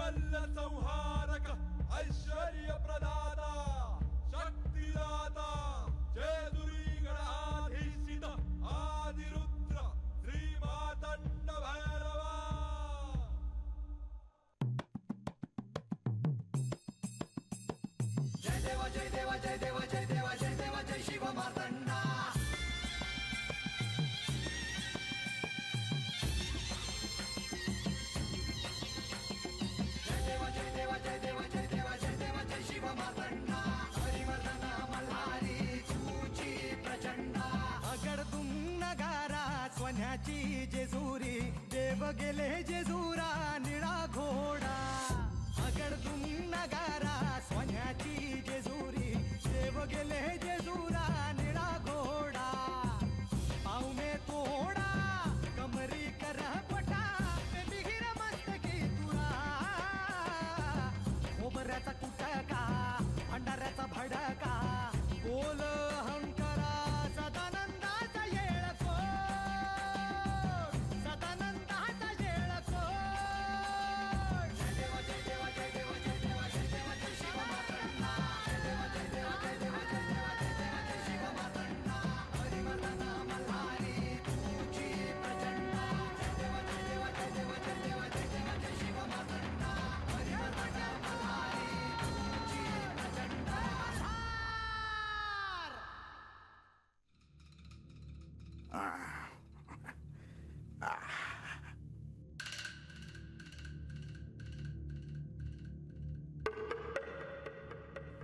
मल्ल संहारक ऐश्वर्य प्रदाता शक्तिदाता जेजुरी गणाधीशित आदिरुद्र श्री मातंड भैरवा। जय देव जय देव जय देव जय देव जय देव जय शिव मातंडा। जय देव जय देव जय देव जय देव जय देव जय शिव मातंडा। हरिवर्धन मल्हारी चूची प्रचंडा। अगडतुम नगारा सोन्याची जेजुरी देव गेले जेजुरा निळा घोडा। अगडतुम नगारा सोन्याची जेजुरी देव गेले जेजुरा निळा घोडा। पाऊ में तोडा कमरी कर पटा बिहिर मस्तकी तुरा। खोबऱ्याचा कुटका भंडाऱ्याचा भडका बोल अहंकारा सदानंदाचा येळको सदानंदाचा येळको। जय देव जय देव जय देव जय देव जय देव जय शिव मातंडा। जय देव जय देव जय देव जय देव जय देव जय शिव मातंडा। हरिवर्धन मल्हारी चूची प्रचंडा। जय देव जय देव जय देव जय देव जय देव जय शिव मातंडा। हरिवर्धन मल्हारी चूची प्रचंडा।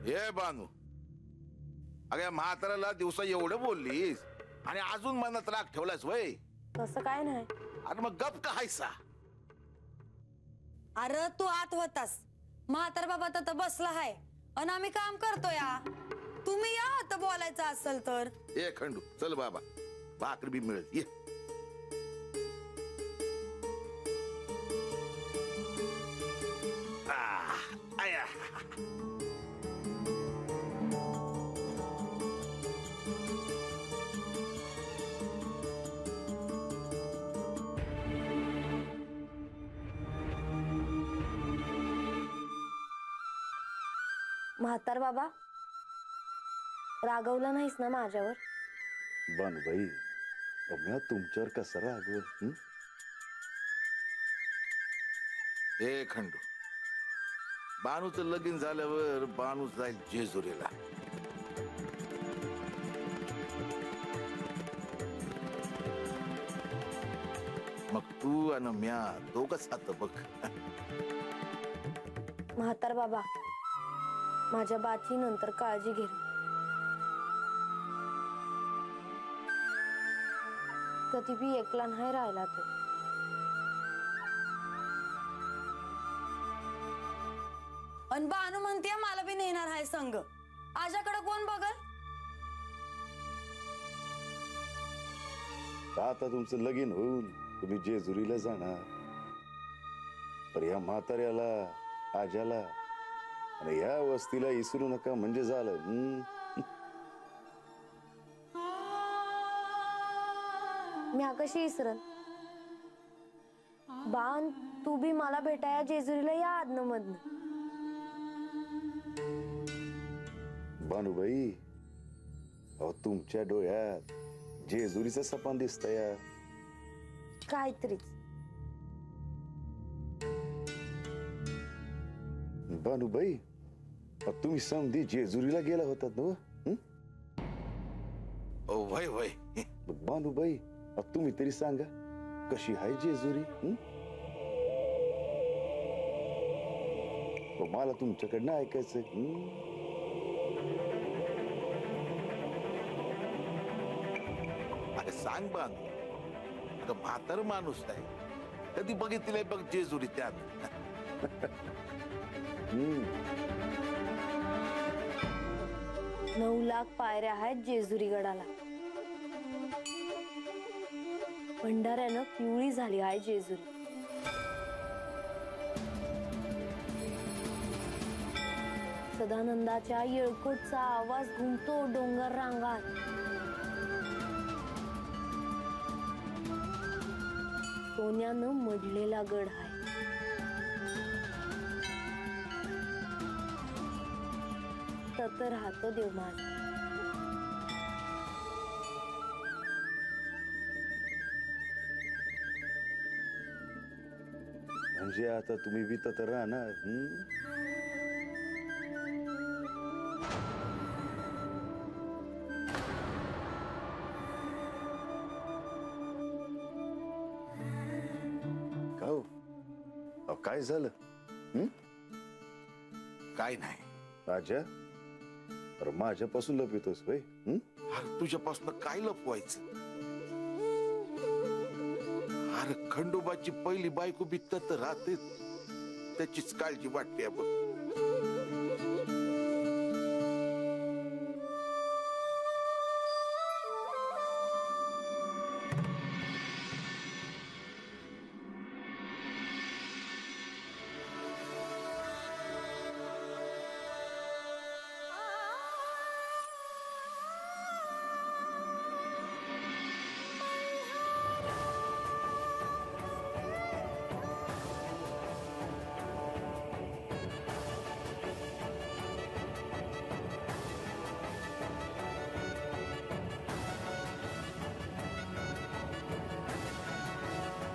हे बानू, अगे म्हाताऱ्याला दिवसा एवढं बोललीस आणि अजून मनात राग ठेवलास वय? तसं काय नाही. अरे मग गप का हायसा? अरे तू आत होतास, म्हातार बाबा तर बसला हाय आणि आम्ही काम करतोय. तुम्ही या आता बोलायचं असेल तर. ए खंडू चल बाबा, भाकरी बी मिळेल ये. आया म्हातार बाबा रागवला नाहीस ना माझ्यावर? बानूबाई, म्या तुमच्यावर कसं रागवल? ए खंडू, बानूचं लगीन झाल्यावर बानू जाईल जेजुरीला. मग तू आणि म्या दोघच आता बघ. म्हातार बाबा माझ्या बाची नंतर काळजी घे. कधी बी एकला नाही राहिला तो. अन बानू म्हणते मला बी नेणार आहे संग. आजाकडे कोण बघल? आता तुमचं लगीन होऊन तुम्ही जेजुरीला जाणार, पर या म्हाताऱ्याला आजाला आणि या वस्तीला इसरू नका म्हणजे झालं. मी कशी इसरन? बान तू बी मला भेटाया जेजुरीला या आदन मधन. बानूबाई, अहो तुमच्या डोळ्यात जेजुरीचं सपान दिसतंय. काहीतरीच. बानूबाई, तुम्ही समधी जेजुरीला गेला होतात ना? वय वय. बानूबाई, तुम्ही तरी सांगा कशी आहे जेजुरी? मला तुमच्याकडनं ऐकायचं. अरे सांग बानू, अगं म्हातार माणूस आहे, कधी बघितलंय बघ जेजुरी त्यात. 9 लाख पायऱ्या आहेत जेजुरी गडाला. भंडाऱ्यानं पिवळी झाली आहे जेजुरी. सदानंदाच्या येळकोटचा आवाज घुमतो डोंगर रांगात. सोन्यानं मढलेला गड आहे. तत राहतो देव माझा. म्हणजे आता तुम्ही बी तर राहणार. का हो? अहो, काय झालं? काय नाही. राजा, अरे माझ्यापासून लपितोस भाई. अरे तुझ्यापासून काय लपवायचं? अरे खंडोबाची पहिली बायको बी तत राहते, त्याचीच काळजी वाटते बघ.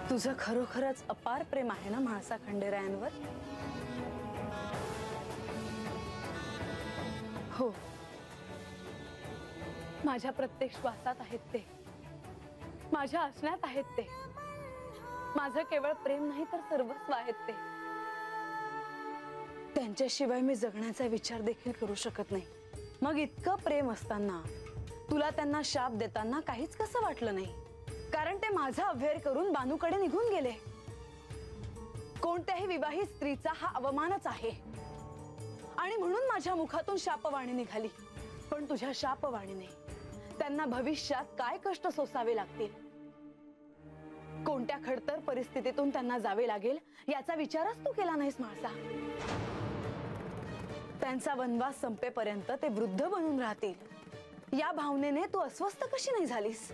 तुझं खरोखरच अपार प्रेम आहे ना म्हाळसा खंडेरायांवर? हो, माझ्या प्रत्येक श्वासात आहेत ते, माझ्या असण्यात आहेत ते. माझं केवळ प्रेम नाही तर सर्वस्व आहेत ते. त्यांच्याशिवाय मी जगण्याचा विचार देखील करू शकत नाही. मग इतकं प्रेम असताना तुला त्यांना शाप देताना काहीच कसं वाटलं नाही? कारण ते माझा अव्हेर करून बानूकडे निघून गेले. कोणत्याही विवाहित स्त्रीचा हा अवमानच आहे आणि म्हणून माझ्या मुखातून शापवाणी निघाली. पण तुझ्या शापवाणीने त्यांना भविष्यात काय कष्ट सोसावे लागतील, कोणत्या खडतर परिस्थितीतून त्यांना जावे लागेल याचा विचारच तू केला नाहीस म्हाळसा. त्यांचा वनवास संपेपर्यंत ते वृद्ध बनून राहतील या भावनेने तू अस्वस्थ कशी नाही झालीस?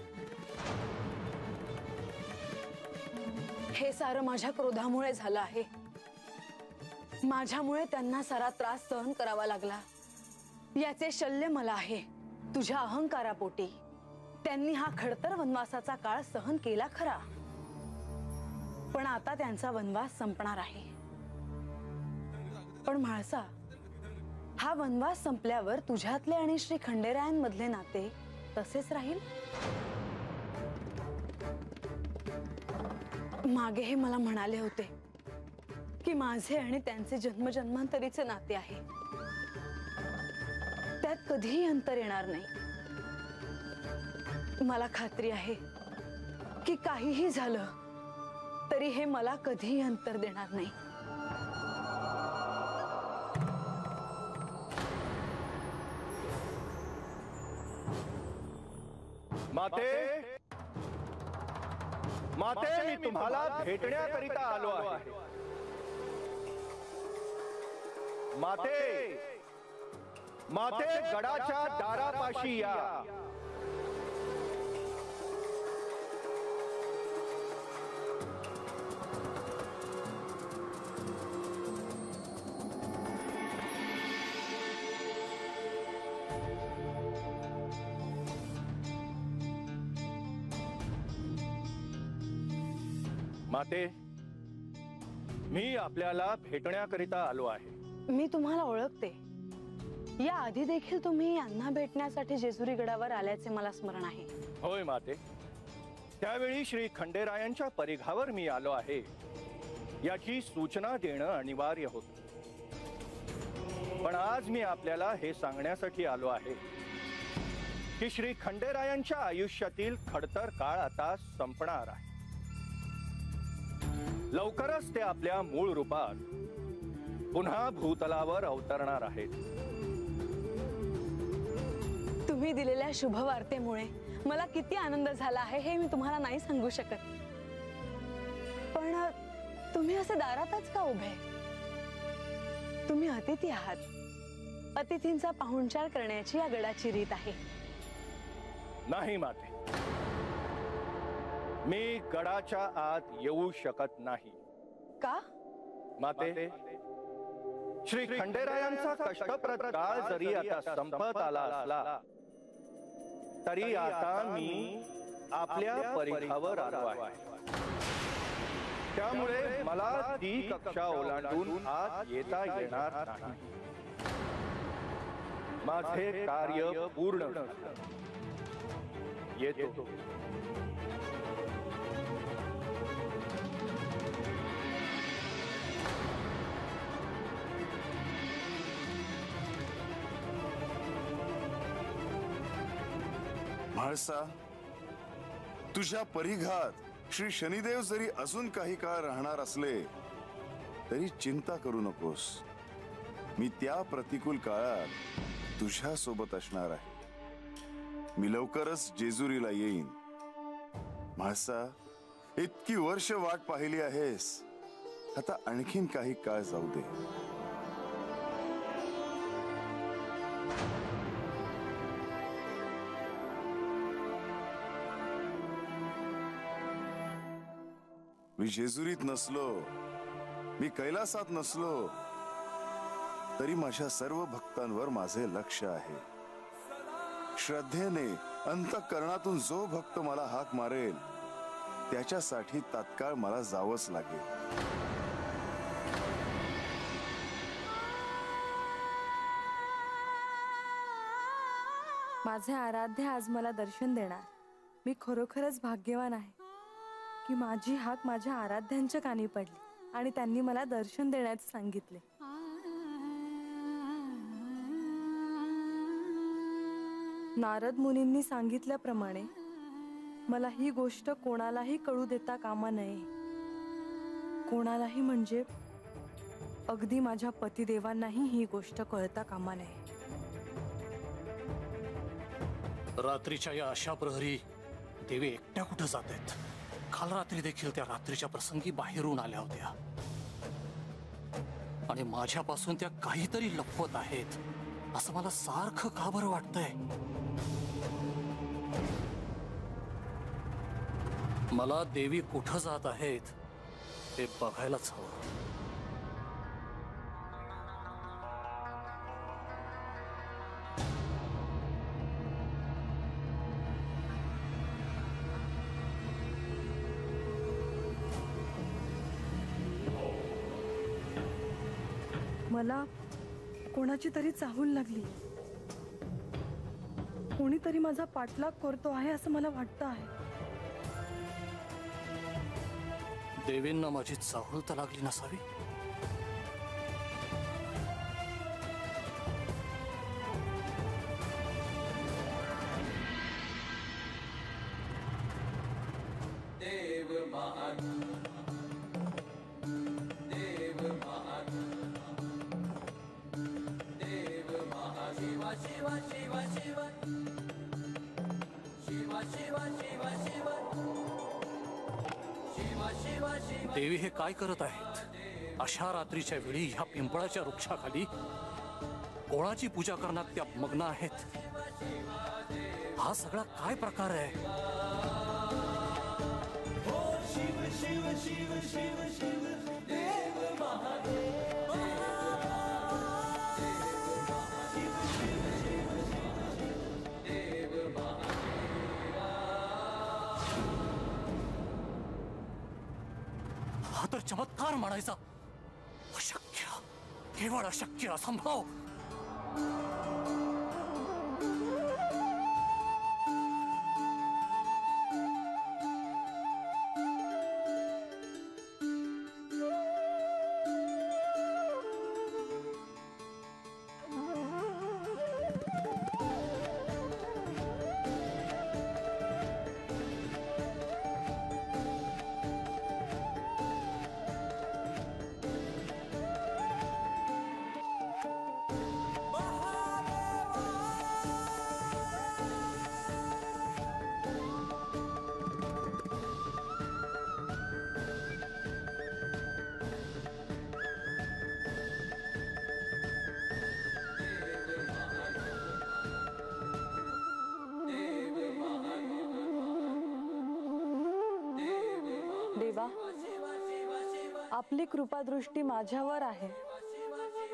हे सारं माझ्या क्रोधामुळे झालं आहे. माझ्यामुळे त्यांना सारा त्रास सहन करावा लागला याचे शल्य मला आहे. तुझ्या अहंकारापोटी त्यांनी हा खडतर वनवासाचा काळ सहन केला खरा, पण आता त्यांचा वनवास संपणार आहे. पण म्हाळसा, हा वनवास संपल्यावर तुझ्यातले आणि श्री खंडेरायांमधले नाते तसेच राहील? मागे हे मला म्हणाले होते की माझे आणि त्यांचे जन्मजन्मांतरीचे नाते आहे, त्यात कधीही अंतर येणार नाही. मला खात्री आहे की काहीही झालं तरी हे मला कधीही अंतर देणार नाही. माते, माते, मी तुम्हाला भेटण्याकरिता आलो आहे. माते, माते, गडाच्या दारापाशी या. माते, मी आपल्याला भेटण्याकरिता आलो आहे. मी तुम्हाला ओळखते. या आधी देखील तुम्ही यांना भेटण्यासाठी जेजुरी गडावर आल्याचे मला स्मरण आहे. होय माते, त्यावेळी श्री खंडेरायांच्या परिघावर मी आलो आहे याची सूचना देणं अनिवार्य होतं. पण आज मी आपल्याला हे सांगण्यासाठी आलो आहे की श्री खंडेरायांच्या आयुष्यातील खडतर काळ आता संपणार आहे. लवकरच ते आपल्या मूळ रूपात पुन्हा भूतलावर अवतरणार आहेत. तुम्ही दिलेल्या शुभवार्तेमुळे मला किती आनंद झाला आहे हे मी तुम्हाला नाही सांगू शकत. पण तुम्ही असे दारातच का उभे? तुम्ही अतिथी आहात. अतिथींचा पाहुणचार करण्याची या गडाची रीत आहे. नाही माते, मी गडाच्या आत येऊ शकत नाही. का? माते, श्री खंडेरायांचा कष्टप्रद काळ जरी आता संपत आला असला तरी आता मी आपल्या परिघावर आलो आहे. त्यामुळे मला ती कक्षा ओलांडून आत येता येणार नाही. माझे कार्य पूर्ण येतो. म्हाळसा, तुझ्या परिघात श्री शनिदेव जरी अजून काही काळ राहणार असले तरी चिंता करू नकोस. मी त्या प्रतिकूल काळात तुझ्या सोबत असणार आहे. मी लवकरच जेजुरीला येईन. म्हाळसा, इतकी वर्ष वाट पाहिली आहेस, आता आणखीन काही काळ जाऊ दे. मी जेजुरीत नसलो, मी कैलासात नसलो तरी माझ्या सर्व भक्तांवर माझे लक्ष आहे. श्रद्धेने अंतःकरणातून जो भक्त मला हाक मारेल त्याच्यासाठी तात्काळ मला जावंच लागेल. माझे आराध्य आज मला दर्शन देणार. मी खरोखरच भाग्यवान आहे की माझी हाक माझ्या आराध्यांच्या कानी पडली आणि त्यांनी मला दर्शन देण्याचे सांगितले. नारद मुनींनी सांगितल्याप्रमाणे मला ही गोष्ट कोणालाही कळू देता कामा नये. कोणालाही म्हणजे अगदी माझ्या पतिदेवांनाही ही गोष्ट कळता कामा नये. रात्रीच्या या अशा प्रहरी देवी एकट्या कुठं जात आहेत? काल रात्री देखील त्या रात्रीच्या प्रसंगी बाहेरून आल्या होत्या आणि माझ्यापासून त्या काहीतरी लपवत आहेत असं मला सारखं का बरं वाटतंय. मला देवी कुठं जात आहेत ते बघायलाच हवं. मला कोणाची तरी चाहूल लागली. कोणीतरी माझा पाठलाग करतो आहे असं मला वाटतं आहे. देवींना माझी चाहूल तर लागली नसावी. देवी हे काय करत आहेत? अशा रात्रीच्या वेळी ह्या पिंपळाच्या वृक्षाखाली कोणाची पूजा करण्यात त्या मग्न आहेत? हा सगळा काय प्रकार आहे? हा तर चमत्कार म्हणायचा. अशक्य, केवळ अशक्य, असंभव. देवा, आपली कृपादृष्टी माझ्यावर आहे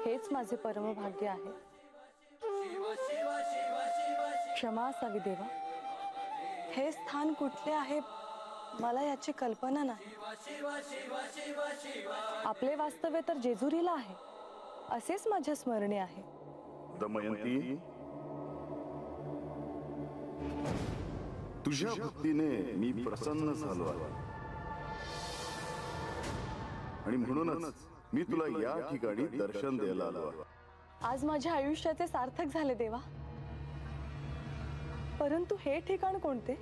हेच माझे परमभाग्य आहे. क्षमा असावी देवा. हे स्थान कुठले आहे मला याची कल्पना नाही. आपले वास्तव्य तर जेजुरीला आहे असेच माझ्या स्मरणे आहे. दमयंती, तुझ्या भक्तीने मी प्रसन्न झालो आहे आणि म्हणूनच मी तुला या ठिकाणी दर्शन द्यायला आलो आहे. आज माझ्या आयुष्याचे सार्थक झाले देवा. परंतु हे ठिकाण कोणते?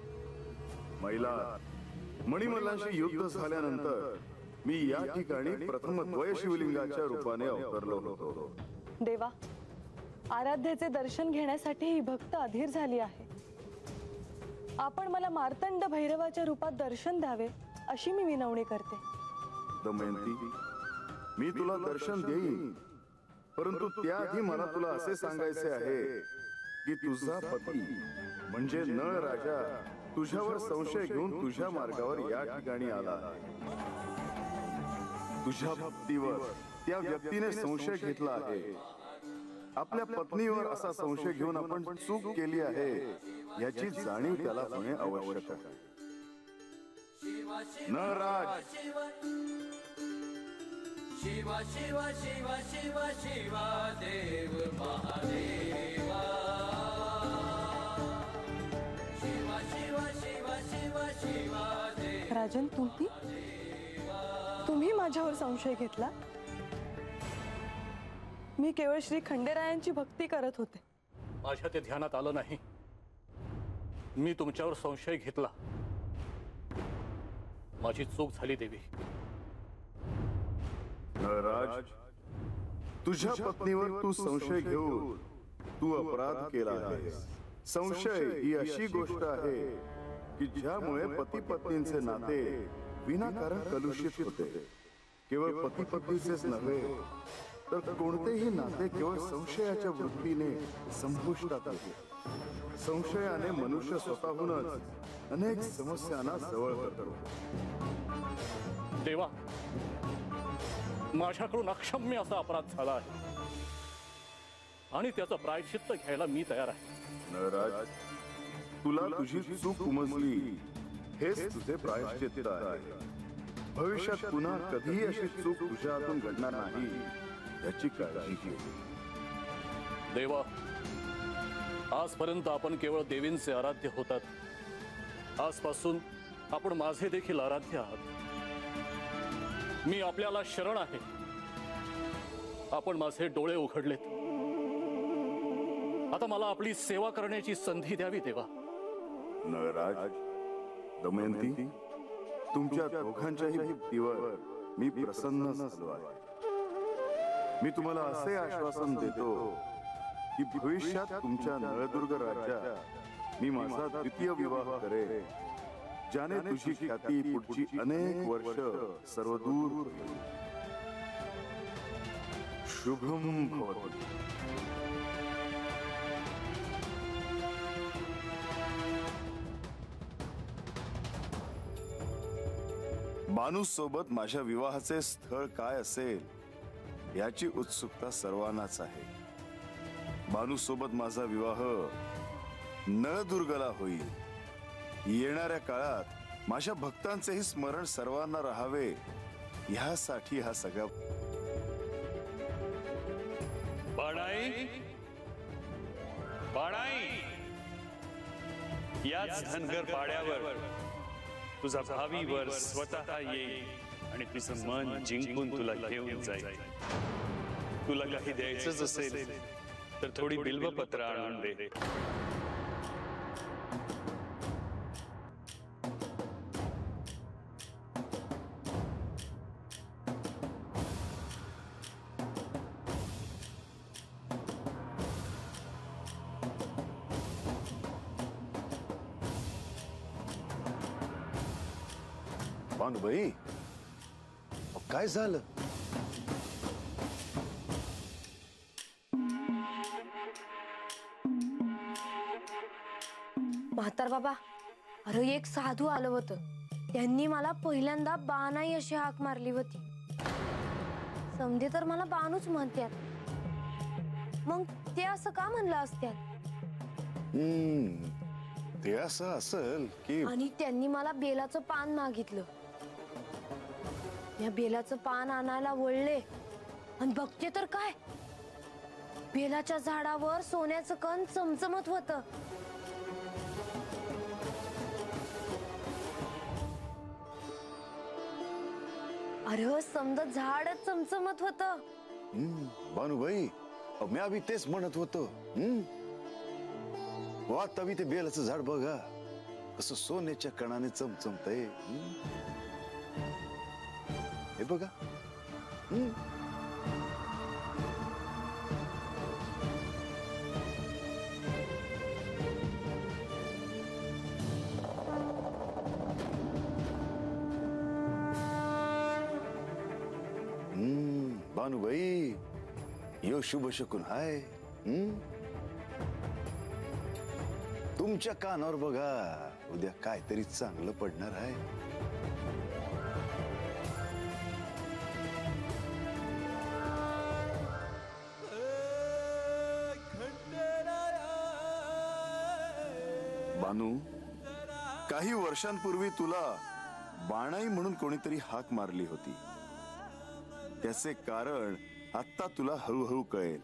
महिला, मणिमल्लांशी युद्ध झाल्यानंतर मी या ठिकाणी प्रथम द्वय शिवलिंगाच्या रूपाने अवतरलो होतो. देवा, आराध्याचे दर्शन घेण्यासाठी ही भक्त अधीर झाली आहे. आपण मला मार्तंड भैरवाच्या रूपात दर्शन द्यावे अशी मी विनवणी करते. दमयंती, मी तुला दर्शन देईन, परंतु त्याआधी मला तुला असे सांगायचे आहे की तुझा पती म्हणजे नळ राजा तुझ्यावर संशय घेऊन तुझ्या मार्गावर या ठिकाणी आला. तुझ्या भक्तीवर त्या व्यक्तीने संशय घेतला आहे. आपल्या पत्नीवर असा संशय घेऊन आपण चूक केली आहे याची जाणीव त्याला होणे आवश्यक आहे. नळराज, शिव शिव शिव शिव शिवा देव महादेवा. शिव शिव शिव शिव शिवा देव. राजन, तुम्ही माझ्यावर संशय घेतला? मी केवळ श्री खंडेरायांची भक्ती करत होते. माझ्या ते ध्यानात आलं नाही. मी तुमच्यावर संशय घेतला. माझी चूक झाली देवी. नळराज, तुझ्या पत्नीवर तू संशय घेऊन तू अपराध केला आहे. संशय ही अशी गोष्ट आहे की ज्यामुळे पती पत्नींचे नाते विनाकारण कलुषित होते. केवळ पती पत्नीचेच नव्हे तर कोणतेही नाते केवळ संशयाच्या वृत्तीने संपुष्टात येते. संशयाने मनुष्य स्वतःहूनच अनेक समस्यांना जवळ करतो. देवा, माझ्याकडून अक्षम्य असा अपराध झाला आहे आणि त्याचं प्रायश्चित्त घ्यायला मी तयार आहे. नळराज, तुला तुझी चूक उमजली हेच तुझे प्रायश्चित्त आहे. भविष्यात पुन्हा कधीही अशी चूक तुझ्या हातून घडणार नाही याची काळजी घे. देवा, आजपर्यंत आपण केवळ देवींचे आराध्य होतात. आजपासून आपण माझे देखील आराध्य आहात. मी आपल्याला शरण आहे. आपण माझे डोळे उघडलेत. आता मला आपली सेवा करण्याची संधी द्यावी देवा. नळराज, दमयंती, तुमच्या दोघांच्याही भक्तीवर मी प्रसन्न झालो आहे. मी तुम्हाला असे आश्वासन देतो की भविष्यात तुमच्या नळदुर्ग राज्यात मी माझा द्वितीय विवाह करेन, ज्याने तुझी ख्याती पुढची अनेक वर्ष सर्वदूर होईल. शुभम भवतु. माणूस सोबत माझ्या विवाहाचे स्थळ काय असेल याची उत्सुकता सर्वांनाच आहे. माणूस सोबत माझा विवाह नळदुर्गला होईल. येणाऱ्या काळात माझ्या भक्तांचेही स्मरण सर्वांना राहावे यासाठी हा सगळा. बाणाई, बाणाई, याच धनगर पाड्यावर तुझा भावी वर स्वतः येईल आणि तुझं मन जिंकून तुला घेऊन जाईल. तुला काही द्यायचंच असेल तर थोडी बिल्वपत्र आणून दे. भानुबाई, काय झालं? म्हातार बाबा, अरे एक साधू आलं होतं. त्यांनी मला पहिल्यांदा बाणाई अशी हाक मारली होती. समजे तर मला बानूच म्हणतात. मग ते असं का म्हणलं असत्यात? ते असं असेल की आणि त्यांनी मला बेलाचं पान मागितलं. या बेलाचं पान आणायला वळले आणि बघते तर काय, बेलाच्या झाडावर सोन्याचं कण चमचमत होत. अरे समजा झाडच चमचमत होत. भानुबाई, मी अभि तेच म्हणत होतो. आता बी ते बेलाचं झाड बघा कसं सोन्याच्या कणाने चमचमतय. हे बघा. भानुबाई, यो शुभ शकून हाय. तुमच्या कानावर बघा, उद्या काहीतरी चांगलं पडणार आहे. बानू, काही वर्षांपूर्वी तुला बाणाई म्हणून कोणीतरी हाक मारली होती. त्याचे कारण आता तुला हळूहळू कळेल.